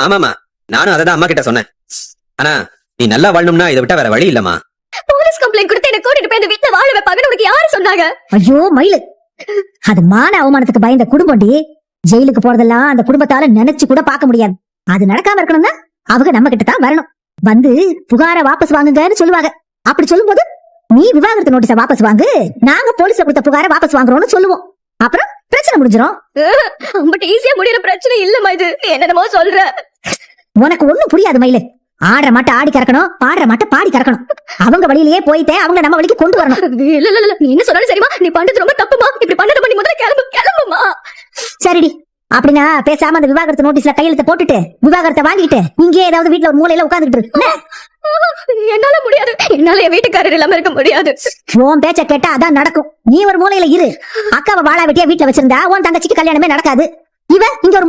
ஆமாமா, நானும் அததான் அம்மா கிட்ட சொன்னேன். ஆனா நீ நல்லா வாழணும்னா இதை விட்டா வேற வழி இல்லம்மா. போலீஸ் கம்ப்ளைண்ட் கொடுத்து என்ன கூட்டிட்டு போய் இந்த வீட்டுல வாழ வைப்பாங்கன்னு உனக்கு யாரு சொன்னாங்க? ஐயோ மயிலு, அது மான அவமானத்துக்கு பயந்த குடும்பம்டி. ஜெயிலுக்கு போறதெல்லாம் அந்த குடும்பத்தால நினைச்சு கூட பார்க்க முடியாது. அது நடக்காம இருக்கணும்னா அவங்க நம்ம கிட்ட தான் வரணும். வந்து புகார வாபஸ் வாங்குங்கன்னு சொல்லுவாங்க. அப்படி சொல்லும்போது நீ விவாகரத்து நோட்டீஸ வாபஸ் வாங்கு, நாங்க போலீஸ்ல கொடுத்த புகார வாபஸ் வாங்குறோம்னு சொல்லுவோம். அப்புறம் பிரச்சனை முடிஞ்சிரும். பட் ஈஸியா முடியற பிரச்சனை இல்லம்மா இது. நீ என்னமோ சொல்ற. உனக்கு ஒண்ணும் புரியாது மயிலு. ஆடுற மாட்ட ஆடி கறக்கணும், பாடுற மாட்ட பாடி கறக்கணும். அவங்க வழியிலேயே போயிட்டே அவங்க நம்ம வழிக்கு கொண்டு வரணும். இல்ல இல்ல இல்ல, நீ என்ன சொன்னாலும் சரிமா, நீ பண்றது ரொம்ப தப்புமா. இப்படி பண்ணது நீ முதல்ல கிளம்புமா. சரிடி, அப்படின்னா பேசாம அந்த விவாகரத்து நோட்டீஸ்ல கையெழுத்த போட்டுட்டு விவாகரத்தை வாங்கிட்டு இங்கே ஏதாவது வீட்டுல ஒரு மூலையில உட்கார்ந்துட்டு இரு. என்னால முடியாது. என்னால என் வீட்டுக்காரர் இல்லாம இருக்க முடியாது. உன் பேச்ச கேட்டா அதான் நடக்கும். நீ ஒரு மூலையில இரு. அக்காவை வாழா வெட்டியா வீட்டுல வச்சிருந்தா உன் தங்கச்சிக்கு கல்யாணமே நடக்காது. இவ இங்க ஒரு